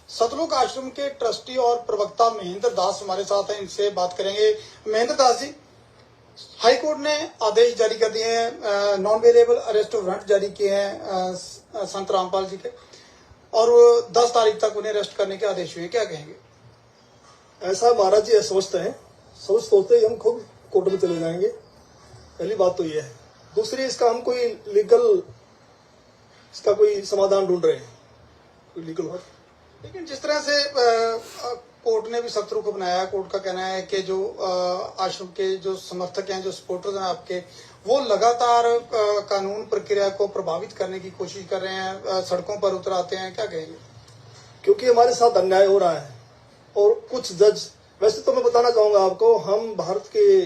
सतलुज आश्रम के ट्रस्टी और प्रवक्ता महेंद्र दास हमारे साथ हैं, इनसे बात करेंगे। महेंद्र दास जी, हाई कोर्ट ने आदेश जारी कर दिए हैं, नॉन वेरिएबल अरेस्ट वारंट जारी किए हैं संत रामपाल जी के, और 10 तारीख तक उन्हें अरेस्ट करने के आदेश हुए हैं, क्या कहेंगे? ऐसा महाराज जी सोचते हैं, सोचते ही हम खुद कोर्ट में चले जाएंगे। पहली बात तो ये है। दूसरी, इसका हम कोई लीगल इसका कोई समाधान ढूंढ रहे हैं, कोई लीगल बात। लेकिन जिस तरह से कोर्ट ने भी सख्त रुख अपनाया, कोर्ट का कहना है कि जो आश्रम के जो समर्थक हैं, जो सपोर्टर्स हैं आपके, वो लगातार कानून प्रक्रिया को प्रभावित करने की कोशिश कर रहे हैं, सड़कों पर उतर आते हैं, क्या कहेंगे? क्योंकि हमारे साथ अन्याय हो रहा है और कुछ जज, वैसे तो मैं बताना चाहूंगा आपको, हम भारत के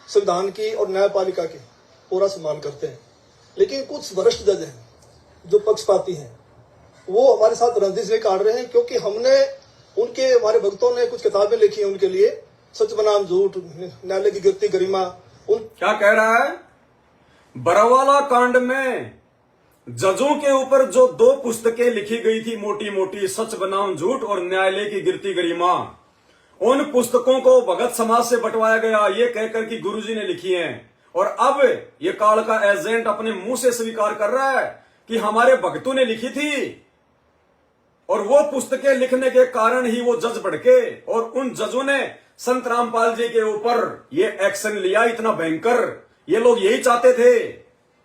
संविधान की और न्यायपालिका की पूरा सम्मान करते हैं, लेकिन कुछ वरिष्ठ जज हैं जो पक्षपाती हैं, वो हमारे साथ रंजिश में काट रहे हैं। क्योंकि हमारे भक्तों ने कुछ किताबें लिखी हैं उनके लिए, सच बनाम झूठ, न्यायालय की गिरती गरिमा। क्या कह रहा है? बरवाला कांड में जजों के ऊपर जो 2 पुस्तकें लिखी गई थी मोटी मोटी, सच बनाम झूठ और न्यायालय की गिरती गरिमा, उन पुस्तकों को भगत समाज से बंटवाया गया, ये कहकर कि गुरुजी ने लिखी हैं। और अब ये काल का एजेंट अपने मुंह से स्वीकार कर रहा है कि हमारे भक्तों ने लिखी थी, और वो पुस्तकें लिखने के कारण ही वो जज भड़के और उन जजों ने संत रामपाल जी के ऊपर ये एक्शन लिया इतना भयंकर। ये लोग यही चाहते थे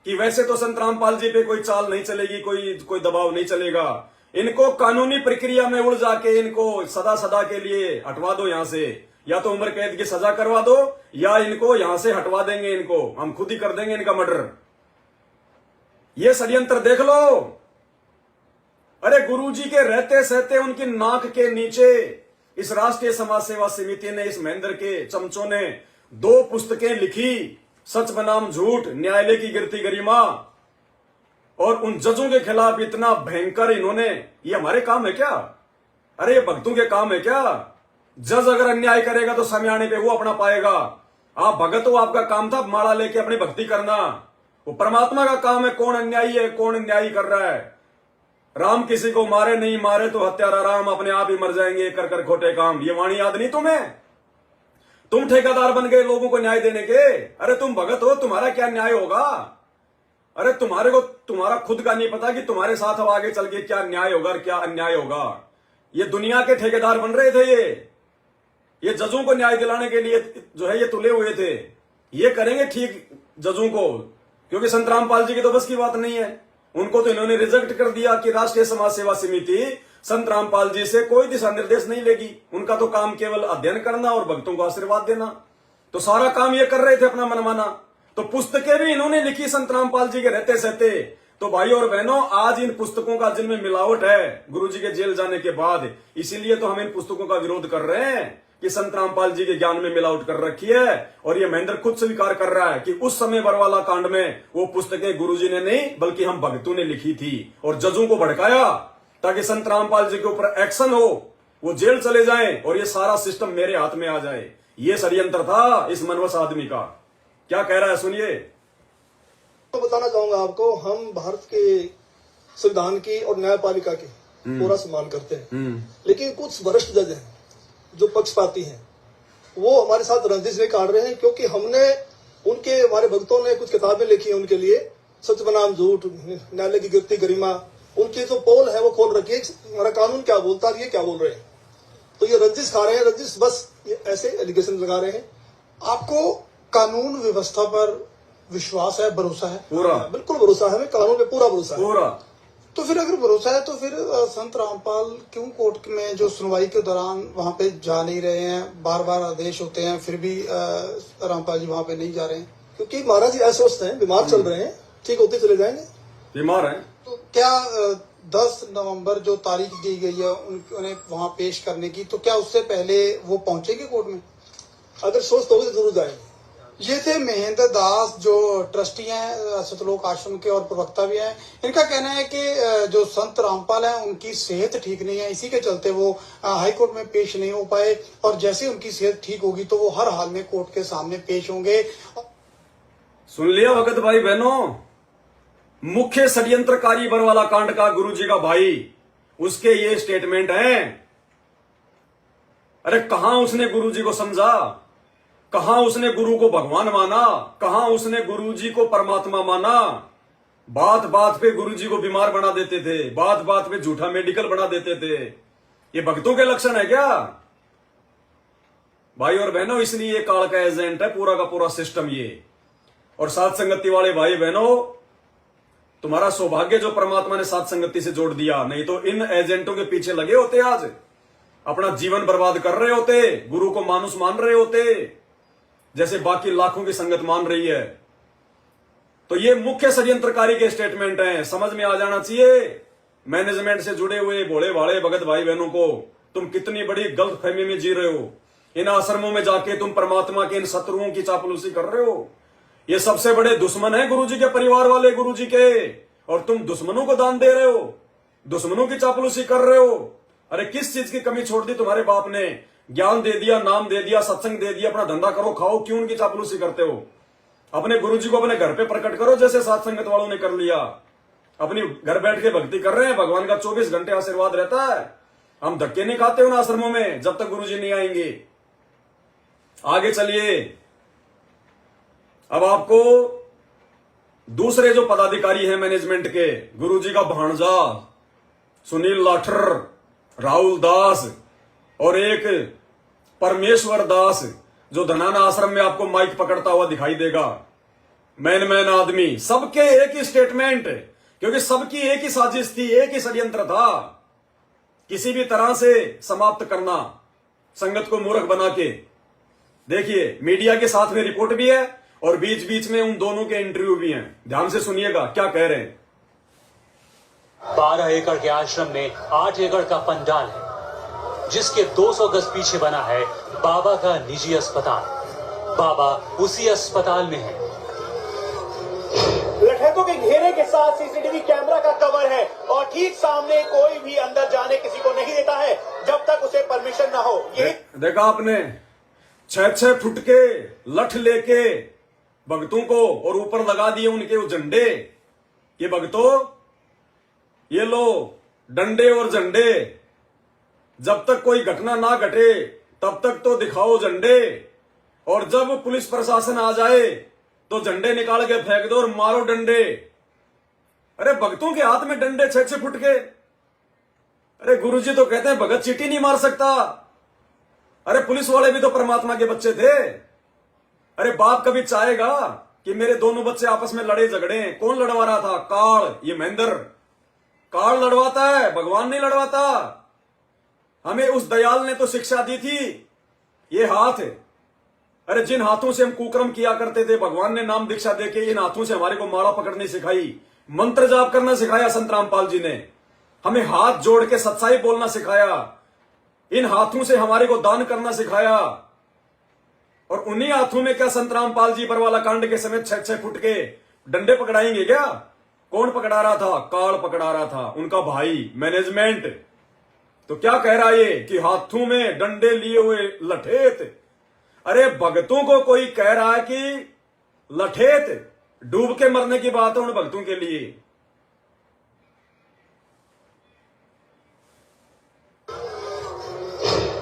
कि वैसे तो संत रामपाल जी पे कोई चाल नहीं चलेगी, कोई दबाव नहीं चलेगा, इनको कानूनी प्रक्रिया में उलझा के इनको सदा के लिए हटवा दो यहां से, या तो उम्र कैद की सजा करवा दो या इनको यहां से हटवा देंगे, इनको हम खुद ही कर देंगे इनका मर्डर। ये षड्यंत्र देख लो। अरे गुरुजी के रहते सहते उनकी नाक के नीचे इस राष्ट्रीय समाज सेवा समिति ने, इस महेंद्र के चमचों ने 2 पुस्तकें लिखी, सच बनाम झूठ, न्यायालय की गिरती गरिमा, और उन जजों के खिलाफ इतना भयंकर इन्होंने, ये हमारे काम है क्या? अरे ये भक्तों के काम है क्या? जज अगर अन्याय करेगा तो समयाने पे वो अपना पाएगा। आप भगत हो, आपका काम था माला लेके अपनी भक्ति करना, वो परमात्मा का काम है कौन अन्यायी है कौन अन्यायी कर रहा है। राम किसी को मारे नहीं मारे तो हत्यारा राम अपने आप ही मर जाएंगे कर कर खोटे काम। ये वाणी याद नहीं तुम्हें? तुम ठेकेदार बन गए लोगों को न्याय देने के। अरे तुम भगत हो, तुम्हारा क्या न्याय होगा? अरे तुम्हारे को तुम्हारा खुद का नहीं पता कि तुम्हारे साथ अब आगे चल के क्या न्याय होगा और क्या अन्याय होगा। ये दुनिया के ठेकेदार बन रहे थे, ये जजों को न्याय दिलाने के लिए जो है ये तुले हुए थे। ये करेंगे ठीक जजों को, क्योंकि संत रामपाल जी की तो बस की बात नहीं है। उनको तो इन्होंने रिजेक्ट कर दिया कि राष्ट्रीय समाज सेवा समिति संत रामपाल जी से कोई दिशा निर्देश नहीं लेगी। उनका तो काम केवल अध्ययन करना और भक्तों को आशीर्वाद देना, तो सारा काम ये कर रहे थे अपना मनमाना। तो पुस्तकें भी इन्होंने लिखी संत रामपाल जी के रहते सहते। तो भाइयों और बहनों, आज इन पुस्तकों का जिनमें मिलावट है गुरुजी के जेल जाने के बाद, इसीलिए तो हम इन पुस्तकों का विरोध कर रहे हैं कि संत रामपाल जी के ज्ञान में मिलावट कर रखी है। और ये महेंद्र खुद स्वीकार कर रहा है कि उस समय बरवाला कांड में वो पुस्तकें गुरुजी ने नहीं बल्कि हम भक्तों ने लिखी थी, और जजों को भड़काया ताकि संत रामपाल जी के ऊपर एक्शन हो, वो जेल चले जाएं और ये सारा सिस्टम मेरे हाथ में आ जाए। ये षड्यंत्र था इस मनवस आदमी का। क्या कह रहा है सुनिए। तो बताना चाहूंगा आपको, हम भारत के संविधान की और न्यायपालिका की पूरा सम्मान करते हैं, लेकिन कुछ वरिष्ठ जज हैं जो पक्षपाती हैं, वो हमारे साथ रंजिश में काट रहे हैं। क्योंकि हमारे भक्तों ने कुछ किताबें लिखी हैं उनके लिए, सच बनाम झूठ, न्यायालय की गिरती गरिमा, उनकी जो पोल है वो खोल रखी है, हमारा कानून क्या बोलता है, ये क्या बोल रहे हैं। तो ये रंजिश खा रहे हैं, रंजिश बस ये ऐसे एलिगेशन लगा रहे हैं। आपको कानून व्यवस्था पर विश्वास है, भरोसा है? पूरा, बिल्कुल भरोसा है, हमें कानून पे पूरा भरोसा है। पूरा। तो फिर अगर भरोसा है तो फिर संत रामपाल क्यों कोर्ट में जो सुनवाई के दौरान वहां पे जा नहीं रहे हैं? बार बार आदेश होते हैं फिर भी रामपाल जी वहां पे नहीं जा रहे हैं? क्योंकि महाराज जी अस्वस्थ हैं, बीमार चल रहे हैं, ठीक होते चले जाएंगे। बीमार हैं तो क्या 10 नवंबर जो तारीख दी गई है उन्हें वहां पेश करने की, तो क्या उससे पहले वो पहुंचेंगे कोर्ट में? अगर स्वस्थ होगी तो जरूर जाएंगे। ये थे महेंद्र दास, जो ट्रस्टी हैं सतलुज आश्रम के और प्रवक्ता भी हैं। इनका कहना है कि जो संत रामपाल हैं उनकी सेहत ठीक नहीं है, इसी के चलते वो हाई कोर्ट में पेश नहीं हो पाए, और जैसे उनकी सेहत ठीक होगी तो वो हर हाल में कोर्ट के सामने पेश होंगे। सुन लिया भगत भाई बहनों, मुख्य षड्यंत्रकारी बरवाला कांड का गुरुजी का भाई उसके ये स्टेटमेंट हैं। अरे कहां उसने गुरुजी को समझा, कहां उसने गुरु को भगवान माना, कहां उसने गुरुजी को परमात्मा माना। बात बात पे गुरुजी को बीमार बना देते थे, बात बात पे झूठा मेडिकल बना देते थे। ये भक्तों के लक्षण है क्या भाई और बहनों? इसलिए ये काल का एजेंट है पूरा का पूरा सिस्टम ये। और साथ संगति वाले भाई बहनों, तुम्हारा सौभाग्य जो परमात्मा ने साथ संगति से जोड़ दिया, नहीं तो इन एजेंटों के पीछे लगे होते, आज अपना जीवन बर्बाद कर रहे होते, गुरु को मानुस मान रहे होते, जैसे बाकी लाखों की संगत मान रही है। तो ये मुख्य षड्यंत्रकारी के स्टेटमेंट हैं, समझ में आ जाना चाहिए मैनेजमेंट से जुड़े हुए भोले भाले भगत भाई बहनों को। तुम कितनी बड़ी गलत फहमी में जी रहे हो। इन आश्रमों में जाके तुम परमात्मा के इन शत्रुओं की चापलूसी कर रहे हो। ये सबसे बड़े दुश्मन है गुरुजी के परिवार वाले, गुरुजी के, और तुम दुश्मनों को दान दे रहे हो, दुश्मनों की चापलूसी कर रहे हो। अरे किस चीज की कमी छोड़ दी तुम्हारे बाप ने? ज्ञान दे दिया, नाम दे दिया, सत्संग दे दिया, अपना धंधा करो, खाओ, क्यों उनकी चापलूसी करते हो? अपने गुरुजी को अपने घर पे प्रकट करो, जैसे साथ संगत वालों ने कर लिया। अपनी घर बैठ के भक्ति कर रहे हैं, भगवान का 24 घंटे आशीर्वाद रहता है। हम धक्के नहीं खाते उन आश्रमों में जब तक गुरुजी नहीं आएंगे। आगे चलिए, अब आपको दूसरे जो पदाधिकारी हैं मैनेजमेंट के, गुरुजी का भांजा सुनील लाठर, राहुल दास और एक परमेश्वर दास, जो धनाना आश्रम में आपको माइक पकड़ता हुआ दिखाई देगा, मैन आदमी, सबके एक ही स्टेटमेंट, क्योंकि सबकी एक ही साजिश थी, एक ही षड्यंत्र था, किसी भी तरह से समाप्त करना, संगत को मूर्ख बना के। देखिए मीडिया के साथ में रिपोर्ट भी है और बीच बीच में उन दोनों के इंटरव्यू भी हैं। ध्यान से सुनिएगा क्या कह रहे हैं। 12 एकड़ के आश्रम में 8 एकड़ का पंडाल है, जिसके 200 गज पीछे बना है बाबा का निजी अस्पताल। बाबा उसी अस्पताल में है। लठैतों के घेरे के साथ सीसीटीवी कैमरा का कवर है और ठीक सामने कोई भी अंदर जाने किसी को नहीं देता है जब तक उसे परमिशन ना हो। ये देखा आपने, 6-6 फुट के लठ लेके भक्तों को और ऊपर लगा दिए उनके वो झंडे। ये भक्तों, ये लो डंडे और झंडे, जब तक कोई घटना ना घटे तब तक तो दिखाओ झंडे, और जब पुलिस प्रशासन आ जाए तो झंडे निकाल के फेंक दो और मारो डंडे। अरे भक्तों के हाथ में डंडे 6-6 फुट के। अरे गुरुजी तो कहते हैं भगत चीटी नहीं मार सकता। अरे पुलिस वाले भी तो परमात्मा के बच्चे थे। अरे बाप कभी चाहेगा कि मेरे दोनों बच्चे आपस में लड़े झगड़े? कौन लड़वा रहा था? काल, ये महेंद्र काल लड़वाता है, भगवान नहीं लड़वाता। हमें उस दयाल ने तो शिक्षा दी थी, ये हाथ। अरे जिन हाथों से हम कुकर्म किया करते थे, भगवान ने नाम दीक्षा देके इन हाथों से हमारे को माला पकड़नी सिखाई, मंत्र जाप करना सिखाया। संत रामपाल जी ने हमें हाथ जोड़ के सच्चाई बोलना सिखाया, इन हाथों से हमारे को दान करना सिखाया। और उन्हीं हाथों में क्या संत रामपाल जी बरवाला कांड के समय 6-6 फुट के डंडे पकड़ाएंगे क्या? कौन पकड़ा रहा था? काल पकड़ा रहा था, उनका भाई मैनेजमेंट। तो क्या कह रहा है ये कि हाथों में डंडे लिए हुए लठेत। अरे भक्तों को कोई कह रहा है कि लठेत, डूब के मरने की बात है उन भक्तों के लिए।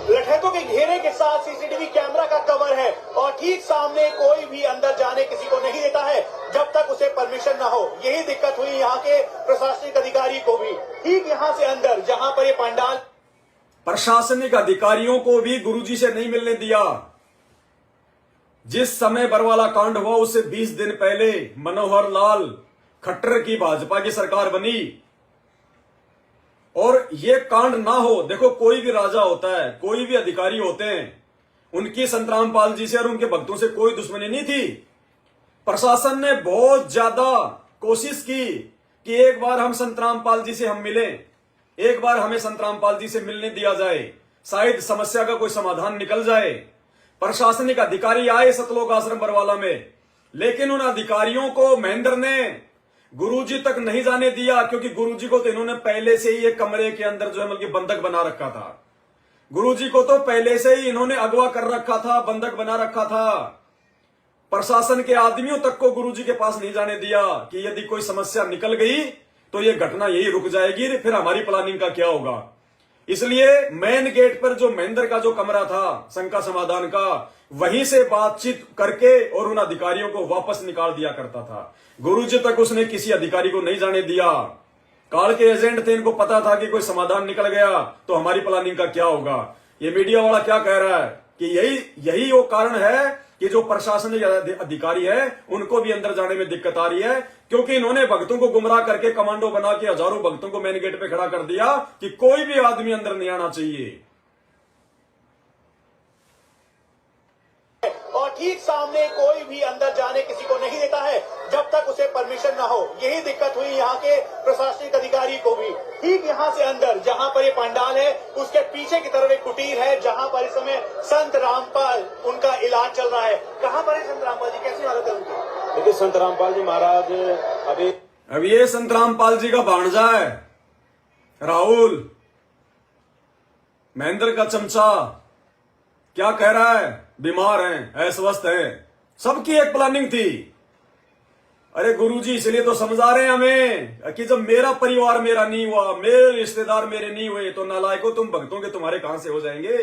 लठैतों के घेरे के साथ सीसीटीवी कैमरा का कवर है और ठीक सामने कोई भी अंदर जाने किसी को नहीं देता है जब तक उसे परमिशन ना हो। यही दिक्कत हुई यहाँ के प्रशासनिक अधिकारी को भी। ठीक यहाँ से अंदर जहाँ पर ये पंडाल, प्रशासनिक अधिकारियों को भी गुरुजी से नहीं मिलने दिया। जिस समय बरवाला कांड हुआ उससे 20 दिन पहले मनोहर लाल खट्टर की भाजपा की सरकार बनी, और ये कांड ना हो। देखो कोई भी राजा होता है, कोई भी अधिकारी होते हैं, उनकी संत रामपाल जी से और उनके भक्तों से कोई दुश्मनी नहीं थी। प्रशासन ने बहुत ज्यादा कोशिश की कि एक बार हम संत रामपाल जी से हम मिलें, एक बार हमें संत रामपाल जी से मिलने दिया जाए, शायद समस्या का कोई समाधान निकल जाए। प्रशासनिक अधिकारी आए सतलोक आश्रम बरवाला में, लेकिन उन अधिकारियों को महेंद्र ने गुरुजी तक नहीं जाने दिया, क्योंकि गुरुजी को तो इन्होंने पहले से ही एक कमरे के अंदर जो है मतलब बंधक बना रखा था। गुरुजी को तो पहले से ही इन्होंने अगवा कर रखा था, बंधक बना रखा था। प्रशासन के आदमियों तक को गुरुजी के पास नहीं जाने दिया कि यदि कोई समस्या निकल गई तो ये घटना यही रुक जाएगी, फिर हमारी प्लानिंग का क्या होगा। इसलिए मेन गेट पर जो महेंद्र का जो कमरा था शंका समाधान का, वहीं से बातचीत करके और उन अधिकारियों को वापस निकाल दिया करता था। गुरुजी तक उसने किसी अधिकारी को नहीं जाने दिया। काल के एजेंट थे, इनको पता था कि कोई समाधान निकल गया तो हमारी प्लानिंग का क्या होगा। ये मीडिया वाला क्या कह रहा है कि यही वो कारण है कि जो प्रशासनिक अधिकारी है उनको भी अंदर जाने में दिक्कत आ रही है, क्योंकि इन्होंने भक्तों को गुमराह करके कमांडो बना के हजारों भक्तों को मेन गेट पे खड़ा कर दिया कि कोई भी आदमी अंदर नहीं आना चाहिए। और ठीक सामने कोई भी अंदर जाने किसी को नहीं देता है जब तक उसे परमिशन ना हो। यही दिक्कत हुई यहाँ के प्रशासनिक अधिकारी को भी। ठीक यहाँ से अंदर जहाँ पर ये पंडाल है, उसके पीछे की तरफ एक कुटीर है जहाँ पर इस समय संत रामपाल उनका इलाज चल रहा है। कहाँ पर है संत रामपाल जी, कैसी हालत है उनकी? देखिए संत रामपाल जी महाराज अभी ये संत रामपाल जी का भांजा है राहुल, महेंद्र का चमचा, क्या कह रहा है, बीमार हैं, अस्वस्थ हैं। सबकी एक प्लानिंग थी। अरे गुरुजी इसलिए तो समझा रहे हैं हमें कि जब मेरा परिवार मेरा नहीं हुआ, मेरे रिश्तेदार मेरे नहीं हुए, तो नालायकों तुम भक्तों के तुम्हारे कहां से हो जाएंगे।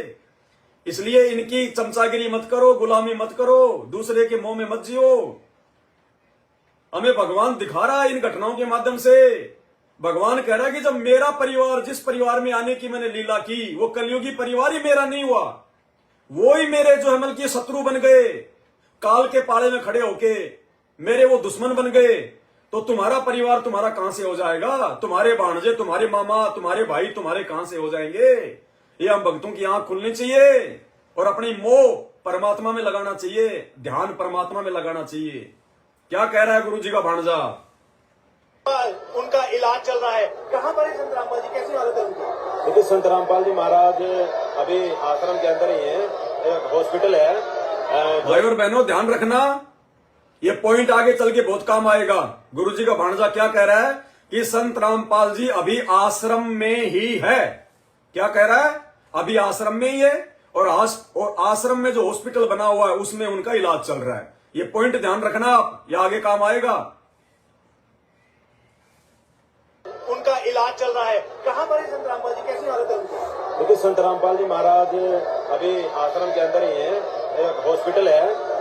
इसलिए इनकी चमचागिरी मत करो, गुलामी मत करो, दूसरे के मुंह में मत जियो। हमें भगवान दिखा रहा है इन घटनाओं के माध्यम से। भगवान कह रहा है कि जब मेरा परिवार, जिस परिवार में आने की मैंने लीला की, वो कलयुगी परिवार ही मेरा नहीं हुआ, वो ही मेरे जो है की शत्रु बन गए, काल के पाले में खड़े होके मेरे वो दुश्मन बन गए, तो तुम्हारा परिवार तुम्हारा कहां से हो जाएगा। तुम्हारे भांजे, तुम्हारे मामा, तुम्हारे भाई तुम्हारे कहां से हो जाएंगे। ये हम भक्तों की आंख खुलनी चाहिए और अपनी मोह परमात्मा में लगाना चाहिए, ध्यान परमात्मा में लगाना चाहिए। क्या कह रहा है गुरु जी का भांजा? उनका इलाज चल रहा है। कहाँ पर है संत रामपाल जी, कैसी हालत है उनकी? देखिए संत रामपाल जी महाराज अभी आश्रम के अंदर ही है, हॉस्पिटल है। भाई और बहनों ध्यान रखना, ये पॉइंट आगे चल के बहुत काम आएगा। गुरुजी का भांजा क्या कह रहा है कि संत रामपाल जी अभी आश्रम में ही है। क्या कह रहा है? अभी आश्रम में ही है और आश्रम में जो हॉस्पिटल बना हुआ है उसमें उनका इलाज चल रहा है। ये पॉइंट ध्यान रखना आप, ये आगे काम आएगा। उनका इलाज चल रहा है। कहाँ पर है संत रामपाल जी, कैसी हालत है उनकी? देखिए संत रामपाल जी महाराज अभी आश्रम के अंदर ही है, हॉस्पिटल है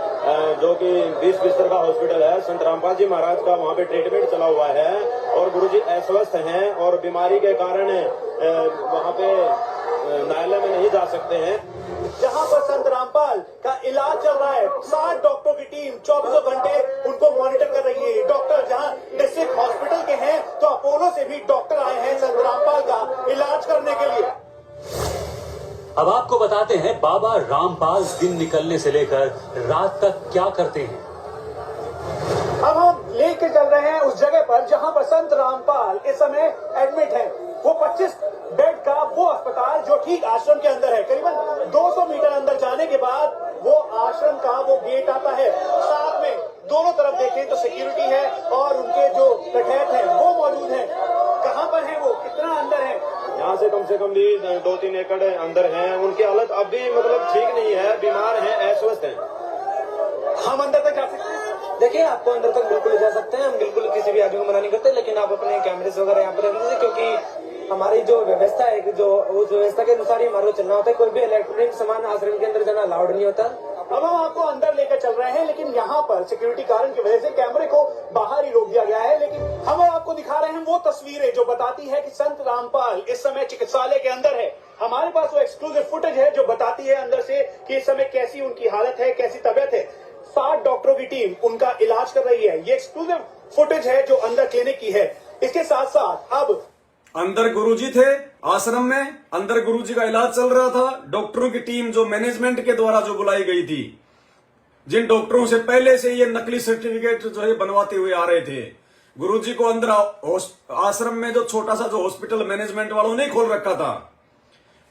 जो कि 20 बिस्तर का हॉस्पिटल है। संत रामपाल जी महाराज का वहाँ पे ट्रीटमेंट चला हुआ है और गुरुजी अस्वस्थ हैं और बीमारी के कारण वहाँ पे न्यायालय में नहीं जा सकते हैं। जहाँ पर संत रामपाल का इलाज चल रहा है, 60 डॉक्टरों की टीम 24 घंटे उनको मॉनिटर कर रही है। डॉक्टर जहाँ डिस्ट्रिक्ट हॉस्पिटल के हैं तो अपोलो से भी डॉक्टर आए हैं संत रामपाल का इलाज करने के लिए। अब आपको बताते हैं बाबा रामपाल दिन निकलने से लेकर रात तक क्या करते हैं। अब हम लेके चल रहे हैं उस जगह पर जहां पर संत रामपाल इस समय एडमिट है। वो 25 बेड का वो अस्पताल जो ठीक आश्रम के अंदर है। करीबन 200 मीटर अंदर जाने के बाद वो आश्रम का वो गेट आता है। साथ में दोनों तरफ देखें तो सिक्योरिटी है और उनके जो कठैत हैं वो मौजूद हैं। कहाँ पर है वो, कितना अंदर है? यहाँ से कम भी 2-3 एकड़ अंदर हैं। उनकी हालत अभी मतलब ठीक नहीं है, बीमार हैं, अस्वस्थ हैं। हम अंदर तक जा सकते हैं? देखिए आपको अंदर तक बिल्कुल ले जा सकते हैं, हम बिल्कुल किसी भी आदमी को मना नहीं करते, लेकिन आप अपने कैमरे वगैरह यहाँ पर रख दीजिए, क्योंकि हमारी जो व्यवस्था है, जो उस व्यवस्था के अनुसार ही हमारे को चलना होता है। कोई भी इलेक्ट्रॉनिक सामान आश्रम के अंदर जाना अलाउड नहीं होता। अब हम आपको अंदर लेकर चल रहे हैं, लेकिन यहाँ पर सिक्योरिटी कारण की वजह से कैमरे को बाहर ही रोक दिया गया है। लेकिन हम आपको दिखा रहे हैं वो तस्वीरें जो बताती है कि संत रामपाल इस समय चिकित्सालय के अंदर है। हमारे पास वो एक्सक्लूसिव फुटेज है जो बताती है अंदर से कि इस समय कैसी उनकी हालत है, कैसी तबियत है। 60 डॉक्टरों की टीम उनका इलाज कर रही है। ये एक्सक्लूसिव फुटेज है जो अंदर क्लिनिक की है। इसके साथ साथ अब अंदर गुरुजी थे आश्रम में, अंदर गुरुजी का इलाज चल रहा था। डॉक्टरों की टीम जो मैनेजमेंट के द्वारा जो बुलाई गई थी, जिन डॉक्टरों से पहले से ये नकली सर्टिफिकेट जो है बनवाते हुए आ रहे थे, गुरुजी को अंदर आश्रम में जो छोटा सा जो हॉस्पिटल मैनेजमेंट वालों ने खोल रखा था,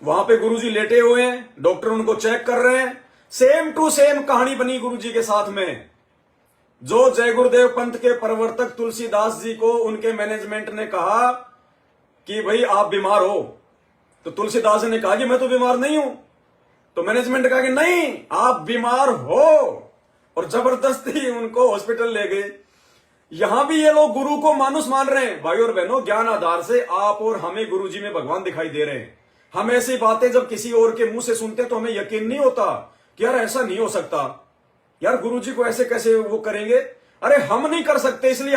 वहां पे गुरुजी लेटे हुए हैं, डॉक्टर उनको चेक कर रहे हैं। सेम टू सेम कहानी बनी गुरुजी के साथ में। जो जय गुरुदेव पंथ के प्रवर्तक तुलसीदास जी को उनके मैनेजमेंट ने कहा कि भाई आप बीमार हो, तो तुलसीदास ने कहा कि मैं तो बीमार नहीं हूं। तो मैनेजमेंट कहा कि नहीं आप बीमार हो, और जबरदस्ती उनको हॉस्पिटल ले गए। यहां भी ये लोग गुरु को मानुस मान रहे हैं। भाई और बहनों, ज्ञान आधार से आप और हमें गुरुजी में भगवान दिखाई दे रहे हैं। हम ऐसी बातें जब किसी और के मुंह से सुनते तो हमें यकीन नहीं होता कि यार ऐसा नहीं हो सकता, यार गुरुजी को ऐसे कैसे वो करेंगे। अरे हम नहीं कर सकते, इसलिए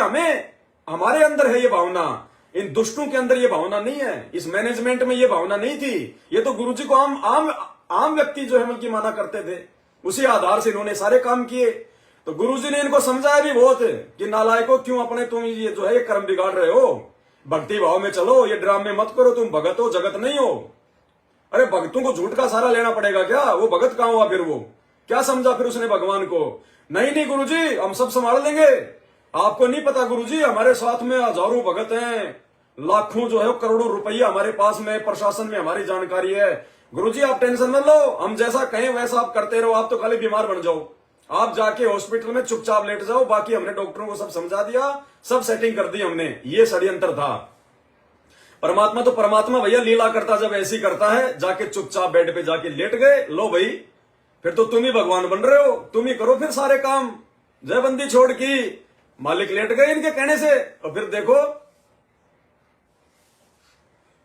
हमारे अंदर है ये भावना, इन दुष्टों के अंदर ये भावना नहीं है, इस मैनेजमेंट में ये भावना नहीं थी। ये तो गुरुजी को आम व्यक्ति जो है बल्कि माना करते थे, उसी आधार से इन्होंने सारे काम किए। तो गुरुजी ने इनको समझाया भी बहुत कि नालायकों, क्यों अपने तुम ये जो है ये कर्म बिगाड़ रहे हो, भक्ति भाव में चलो, ये ड्रामे मत करो, तुम भगत हो जगत नहीं हो। अरे भक्तों को झूठ का सहारा लेना पड़ेगा क्या? वो भगत कहां हुआ फिर? वो क्या समझा फिर उसने भगवान को? नहीं गुरुजी हम सब संभाल लेंगे। आपको नहीं पता गुरुजी, हमारे साथ में हजारों भगत हैं, लाखों जो है करोड़ों रुपया हमारे पास में, प्रशासन में हमारी जानकारी है। गुरुजी आप टेंशन मत लो, हम जैसा कहें वैसा आप करते रहो, आप तो खाली बीमार बन जाओ, आप जाके हॉस्पिटल में चुपचाप लेट जाओ, बाकी हमने डॉक्टरों को सब समझा दिया, सब सेटिंग कर दी हमने। ये षड्यंत्र था। परमात्मा तो परमात्मा भैया लीला करता जब ऐसी करता है, जाके चुपचाप बेड पे जाके लेट गए, लो भाई फिर तो तुम ही भगवान बन रहे हो, तुम ही करो फिर सारे काम। जयबंदी छोड़ की मालिक लेट गए इनके कहने से। और फिर देखो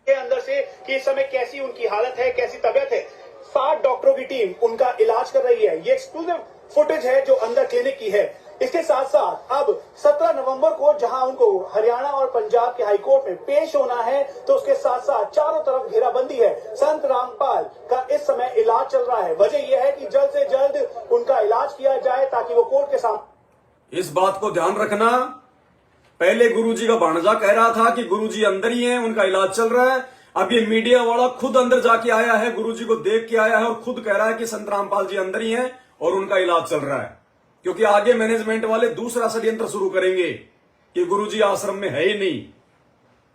के अंदर से कि इस समय कैसी उनकी हालत है, कैसी तबीयत है। 60 डॉक्टरों की टीम उनका इलाज कर रही है। ये एक्सक्लूसिव फुटेज है जो अंदर क्लिनिक की है। इसके साथ साथ अब 17 नवंबर को जहां उनको हरियाणा और पंजाब के हाईकोर्ट में पेश होना है, तो उसके साथ साथ चारों तरफ घेराबंदी है। संत रामपाल का इस समय इलाज चल रहा है। वजह यह है कि जल्द से जल्द उनका इलाज किया जाए ताकि वो कोर्ट के सामने। इस बात को ध्यान रखना, पहले गुरुजी का भाणजा कह रहा था कि गुरुजी अंदर ही हैं, उनका इलाज चल रहा है। अब ये मीडिया वाला खुद अंदर जाके आया है, गुरुजी को देख के आया है और खुद कह रहा है कि संत रामपाल जी अंदर ही हैं और उनका इलाज चल रहा है। क्योंकि आगे मैनेजमेंट वाले दूसरा षड्यंत्र शुरू करेंगे कि गुरुजी आश्रम में है ही नहीं।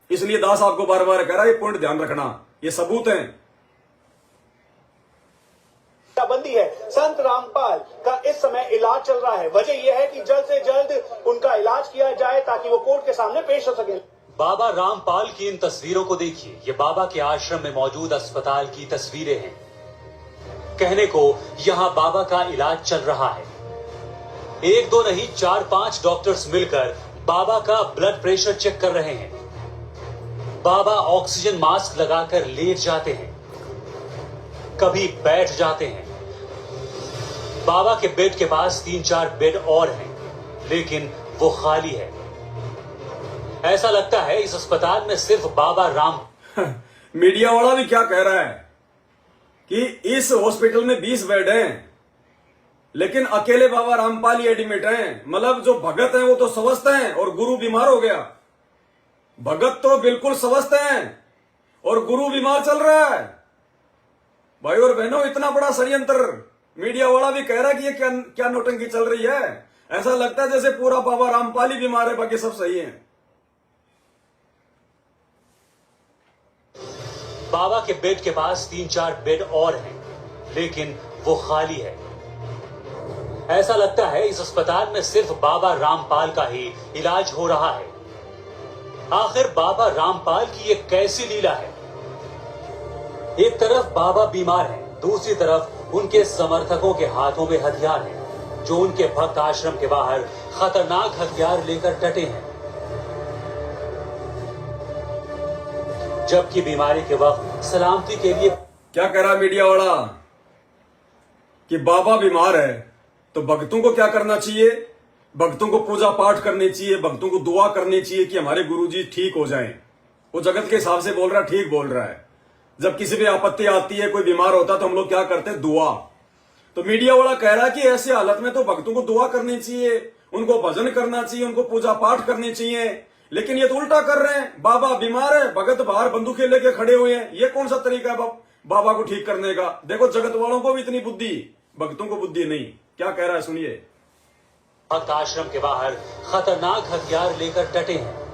इसलिए दास आपको बार बार कह रहा है, ये पॉइंट ध्यान रखना, ये सबूत है। बंदी है। संत रामपाल का इस समय इलाज चल रहा है। वजह यह है कि जल्द से जल्द उनका इलाज किया जाए ताकि वो कोर्ट के सामने पेश हो सके। बाबा रामपाल की इन तस्वीरों को देखिए, ये बाबा के आश्रम में मौजूद अस्पताल की तस्वीरें हैं। कहने को यहाँ बाबा का इलाज चल रहा है। 1-2 नहीं 4-5 डॉक्टर्स मिलकर बाबा का ब्लड प्रेशर चेक कर रहे हैं। बाबा ऑक्सीजन मास्क लगाकर लेट जाते हैं, कभी बैठ जाते हैं। बाबा के बेड के पास 3-4 बेड और हैं, लेकिन वो खाली है। ऐसा लगता है इस अस्पताल में सिर्फ बाबा राम। मीडिया वाला भी क्या कह रहा है कि इस हॉस्पिटल में 20 बेड हैं, लेकिन अकेले बाबा रामपाल ही एडमिट हैं। मतलब जो भगत हैं वो तो स्वस्थ हैं और गुरु बीमार हो गया। भगत तो बिल्कुल स्वस्थ हैं और गुरु बीमार चल रहा है। भाई और बहनों, इतना बड़ा षड्यंत्र, मीडिया वाला भी कह रहा है कि ये क्या नौटंकी चल रही है। ऐसा लगता है जैसे पूरा बाबा रामपाल ही बीमार है, बाकी सब सही है। बाबा के बेड के पास 3-4 बेड और हैं, लेकिन वो खाली है। ऐसा लगता है इस अस्पताल में सिर्फ बाबा रामपाल का ही इलाज हो रहा है। आखिर बाबा रामपाल की ये कैसी लीला है? एक तरफ बाबा बीमार हैं, दूसरी तरफ उनके समर्थकों के हाथों में हथियार हैं, जो उनके भक्त आश्रम के बाहर खतरनाक हथियार लेकर डटे हैं। जबकि बीमारी के वक्त सलामती के लिए क्या कह रहा मीडिया वाला कि बाबा बीमार है तो भक्तों को क्या करना चाहिए? भक्तों को पूजा पाठ करनी चाहिए, भक्तों को दुआ करनी चाहिए कि हमारे गुरुजी ठीक हो जाएं। वो जगत के हिसाब से बोल रहा है, ठीक बोल रहा है। जब किसी भी आपत्ति आती है, कोई बीमार होता है, तो हम लोग क्या करते हैं? दुआ। तो मीडिया वाला कह रहा है कि ऐसी हालत में तो भक्तों को दुआ करनी चाहिए, उनको भजन करना चाहिए, उनको पूजा पाठ करनी चाहिए। लेकिन ये तो उल्टा कर रहे हैं। बाबा बीमार है, भगत बाहर बंदूकें लेके खड़े हुए हैं। ये कौन सा तरीका है बाबा को ठीक करने का? देखो, जगत वालों को भी इतनी बुद्धि, भक्तों को बुद्धि नहीं। क्या कह रहा है सुनिए। भक्त आश्रम के बाहर खतरनाक हथियार लेकर डटे हैं।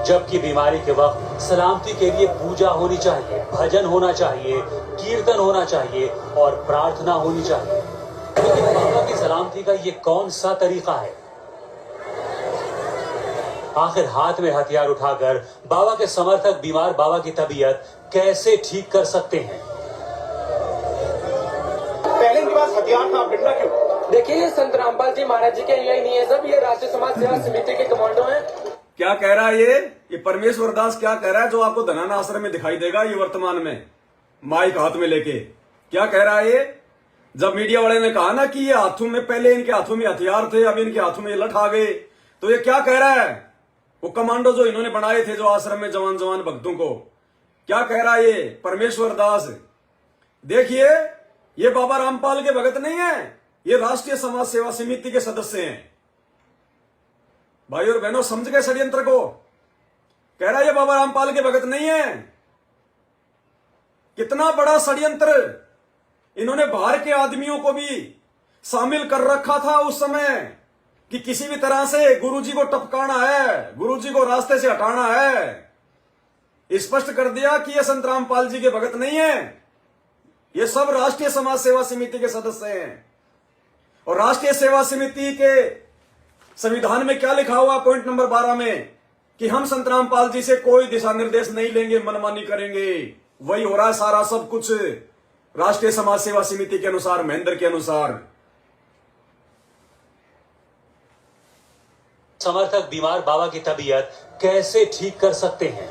जबकि बीमारी के वक्त सलामती के लिए पूजा होनी चाहिए, भजन होना चाहिए, कीर्तन होना चाहिए और प्रार्थना होनी चाहिए। लेकिन बाबा की सलामती का ये कौन सा तरीका है? आखिर हाथ में हथियार उठाकर बाबा के समर्थक बीमार बाबा की तबीयत कैसे ठीक कर सकते हैं? पहले इनके पास हथियार था, डंडा क्यों? देखिए ये संत रामपाल जी महाराज जी के अनुयायी नहीं है सब, ये राष्ट्रीय समाज सेवा समिति के कमांडो हैं। क्या कह रहा है ये परमेश्वर दास क्या कह रहा है, जो आपको धनाना आश्रम में दिखाई देगा ये वर्तमान में माइक हाथ में लेके क्या कह रहा है ये? जब मीडिया वाले ने कहा ना कि ये हाथों में, पहले इनके हाथों में हथियार थे, अब इनके हाथों में ये लठ आ गए, तो ये क्या कह रहा है? वो कमांडो जो इन्होंने बनाए थे जो आश्रम में जवान जवान भक्तों को, क्या कह रहा है ये परमेश्वर दास? देखिए ये बाबा रामपाल के भगत नहीं है, ये राष्ट्रीय समाज सेवा समिति के सदस्य हैं। भाई और बहनों समझ गए षड्यंत्र को? कह रहा है ये बाबा रामपाल के भगत नहीं है। कितना बड़ा षड्यंत्र! इन्होंने बाहर के आदमियों को भी शामिल कर रखा था उस समय कि किसी भी तरह से गुरुजी को टपकाना है, गुरुजी को रास्ते से हटाना है। स्पष्ट कर दिया कि ये संत रामपाल जी के भगत नहीं है, ये सब राष्ट्रीय समाज सेवा समिति के सदस्य हैं। और राष्ट्रीय सेवा समिति के संविधान में क्या लिखा हुआ पॉइंट नंबर 12 में कि हम संत रामपाल जी से कोई दिशा निर्देश नहीं लेंगे, मनमानी करेंगे। वही हो रहा है सारा सब कुछ राष्ट्रीय समाज सेवा समिति के अनुसार, महेंद्र के अनुसार। समर्थक बीमार बाबा की तबीयत कैसे ठीक कर सकते हैं?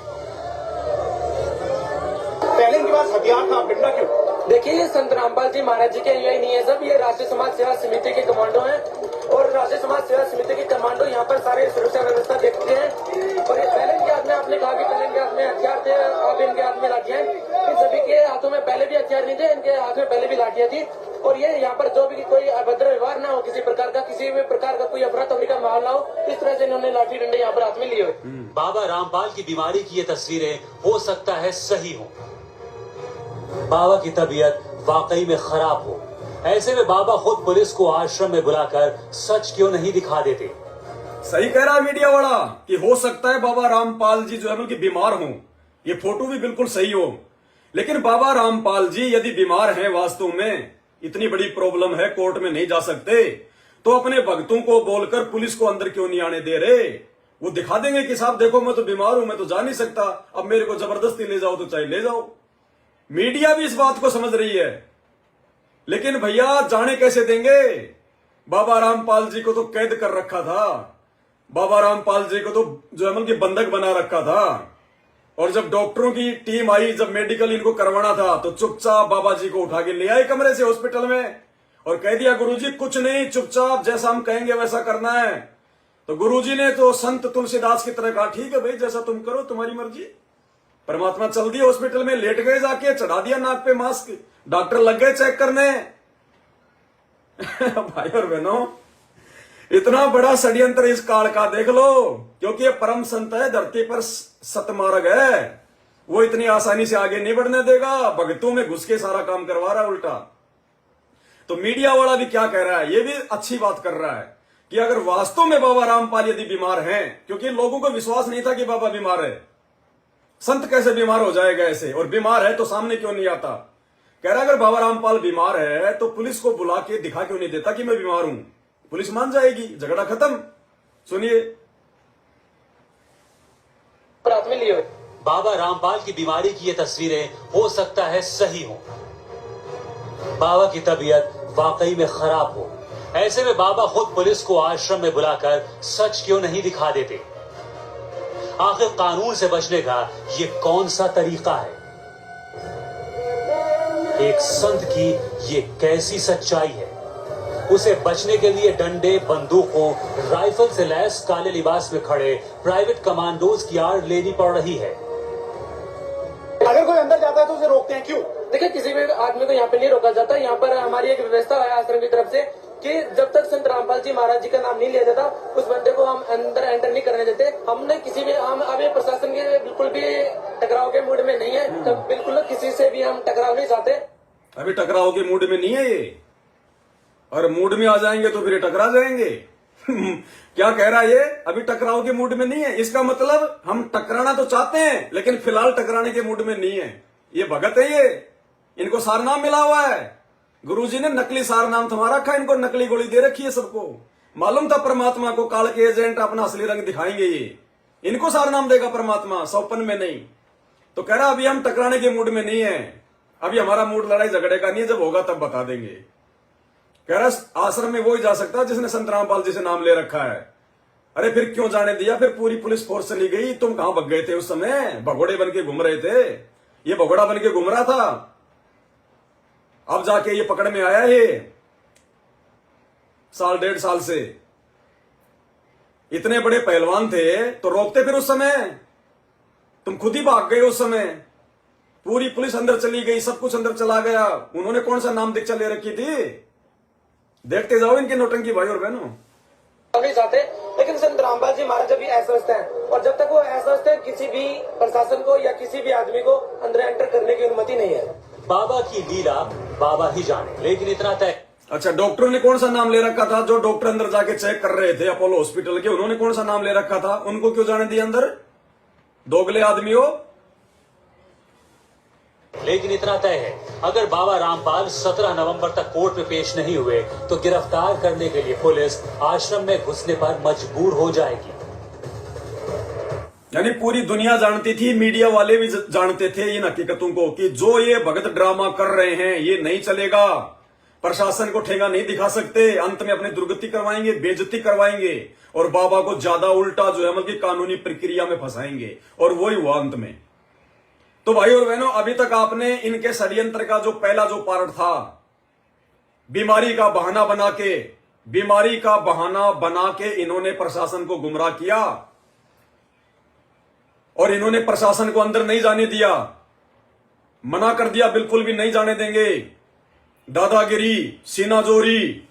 पहले इनके पास हथियार था, डंडा क्यों? देखिए ये संत रामपाल जी महाराज जी के अनुयायी नहीं है सब, ये राष्ट्रीय समाज सेवा समिति के कमांडो हैं। और राष्ट्रीय समाज सेवा समिति के कमांडो यहाँ पर सारे सुरक्षा व्यवस्था देखते हैं। और ये पहले इनके हाथ में, आपने कहा कि पहले इनके हाथ में हथियार थे, अब इनके हाथ में लाठियां हैं। इन सभी के हाथों में पहले भी हथियार नहीं थे, इनके हाथ में पहले भी लाठियां थी। और ये यहाँ पर जो भी कोई अभद्र व्यवहार ना हो, किसी प्रकार का, किसी भी प्रकार का कोई अफरा तफरी का माहौल ना हो, इस तरह से इन्होंने लाठी डंडे यहाँ पर हाथ में लिए हुए। बाबा रामपाल की बीमारी की ये तस्वीरें हो सकता है सही हो, बाबा की तबीयत वाकई में खराब हो। ऐसे में बाबा खुद पुलिस को आश्रम में बुलाकर सच क्यों नहीं दिखा देते? सही कह रहा है मीडिया वाला कि हो सकता है बाबा रामपाल जी जो है उनकी बीमार हों, ये फोटो भी बिल्कुल सही हो। लेकिन बाबा रामपाल जी यदि बीमार हैं, वास्तव में इतनी बड़ी प्रॉब्लम है, कोर्ट में नहीं जा सकते, तो अपने भक्तों को बोलकर पुलिस को अंदर क्यों नहीं आने दे रहे? वो दिखा देंगे कि साहब देखो मैं तो बीमार हूं, मैं तो जा नहीं सकता, अब मेरे को जबरदस्ती ले जाओ तो चाहे ले जाओ। मीडिया भी इस बात को समझ रही है, लेकिन भैया जाने कैसे देंगे? बाबा रामपाल जी को तो कैद कर रखा था, बाबा रामपाल जी को तो जो है कि बंधक बना रखा था। और जब डॉक्टरों की टीम आई, जब मेडिकल इनको करवाना था, तो चुपचाप बाबा जी को उठा के ले आए कमरे से हॉस्पिटल में और कह दिया गुरुजी कुछ नहीं, चुपचाप जैसा हम कहेंगे वैसा करना है। तो गुरुजी ने तो संत तुलसीदास की तरह कहा ठीक है भाई, जैसा तुम करो, तुम्हारी मर्जी। परमात्मा चल दिया हॉस्पिटल में, लेट गए, जाके चढ़ा दिया नाक पे मास्क, डॉक्टर लग गए चेक करने। भाई और बहनों, इतना बड़ा षड्यंत्र इस काल का देख लो, क्योंकि ये परम संत है, धरती पर सतमार्ग है, वो इतनी आसानी से आगे नहीं बढ़ने देगा, भक्तों में घुस के सारा काम करवा रहा है उल्टा। तो मीडिया वाला भी क्या कह रहा है, ये भी अच्छी बात कर रहा है कि अगर वास्तव में बाबा रामपाल यदि बीमार हैं, क्योंकि लोगों को विश्वास नहीं था कि बाबा बीमार है, संत कैसे बीमार हो जाएगा ऐसे, और बीमार है तो सामने क्यों नहीं आता? कह रहा अगर बाबा रामपाल बीमार है तो पुलिस को बुला के दिखा क्यों नहीं देता कि मैं बीमार हूं, पुलिस मान जाएगी, झगड़ा खत्म। सुनिए। बाबा रामपाल की बीमारी की ये तस्वीरें हो सकता है सही हो, बाबा की तबीयत वाकई में खराब हो। ऐसे में बाबा खुद पुलिस को आश्रम में बुलाकर सच क्यों नहीं दिखा देते? आखिर कानून से बचने का ये कौन सा तरीका है? एक संत की ये कैसी सच्चाई है? उसे बचने के लिए डंडे, बंदूकों, राइफल से लैस काले लिबास में खड़े प्राइवेट कमांडोज की आड़ लेनी पड़ रही है। अगर कोई अंदर जाता है तो उसे रोकते हैं क्यों? देखिए किसी भी आदमी को यहाँ पे नहीं रोका जाता। यहाँ पर हमारी एक व्यवस्था है आश्रम की तरफ से कि जब तक संत रामपाल जी महाराज जी का नाम नहीं लिया जाता उस बंदे को हम अंदर एंटर नहीं करने देते। हमने किसी भी, हम अभी प्रशासन के बिल्कुल भी टकराव के मूड में नहीं है, तब बिल्कुल किसी से भी हम टकराव नहीं चाहते। अभी टकराव के मूड में नहीं है ये, और मूड में आ जाएंगे तो फिर टकरा जाएंगे। क्या कह रहा है ये? अभी टकराव के मूड में नहीं है, इसका मतलब हम टकराना तो चाहते हैं लेकिन फिलहाल टकराने के मूड में नहीं है। ये भगत है, ये इनको सारनाम मिला हुआ है, गुरुजी ने नकली सारनाम थमा रखा है, इनको नकली गोली दे रखी है। सबको मालूम था परमात्मा को काल के एजेंट अपना असली रंग दिखाएंगे, ये इनको सारनाम देगा परमात्मा, सौपन में नहीं। तो कह रहा अभी हम टकराने के मूड में नहीं है, अभी हमारा मूड लड़ाई झगड़े का नहीं है, जब होगा तब बता देंगे। कह रहा आश्रम में वो ही जा सकता है जिसने संत रामपाल जी से नाम ले रखा है। अरे फिर क्यों जाने दिया? फिर पूरी पुलिस फोर्स चली गई। तुम कहां भग गए थे उस समय? भगोड़े बन के घूम रहे थे। ये भगोड़ा बन के घूम रहा था, अब जाके ये पकड़ में आया है। साल 1.5 साल से इतने बड़े पहलवान थे तो रोकते फिर उस समय? तुम खुद ही भाग गए उस समय। पूरी पुलिस अंदर चली गई, सब कुछ अंदर चला गया। उन्होंने कौन सा नाम दीक्षा ले रखी थी? देखते जाओ इनकी नौटंकी भाई और बहनों। नहीं चाहते, लेकिन संत रामपाल जी महाराज अभी अस्वस्थ हैं, और जब तक वो अस्वस्थ है किसी भी प्रशासन को या किसी भी आदमी को अंदर एंटर करने की अनुमति नहीं है। बाबा की लीला बाबा ही जाने, लेकिन इतना तय। अच्छा, डॉक्टरों ने कौन सा नाम ले रखा था? जो डॉक्टर अंदर जाके चेक कर रहे थे अपोलो हॉस्पिटल के, उन्होंने कौन सा नाम ले रखा था? उनको क्यों जाने दिया अंदर? दोगले आदमी हो। लेकिन इतना तय है, अगर बाबा रामपाल 17 नवंबर तक कोर्ट में पेश नहीं हुए तो गिरफ्तार करने के लिए पुलिस आश्रम में घुसने पर मजबूर हो जाएगी। यानी पूरी दुनिया जानती थी, मीडिया वाले भी जानते थे इन हकीकतों को कि जो ये भगत ड्रामा कर रहे हैं ये नहीं चलेगा। प्रशासन को ठेंगा नहीं दिखा सकते, अंत में अपनी दुर्गति करवाएंगे, बेइज्जती करवाएंगे और बाबा को ज्यादा उल्टा जो है मतलब कानूनी प्रक्रिया में फंसाएंगे, और वही हुआ अंत में। तो भाई और बहनों, अभी तक आपने इनके षड्यंत्र का जो पहला जो पार्ट था, बीमारी का बहाना बना के इन्होंने प्रशासन को गुमराह किया और इन्होंने प्रशासन को अंदर नहीं जाने दिया, मना कर दिया, बिल्कुल भी नहीं जाने देंगे। दादागिरी, सीनाजोरी,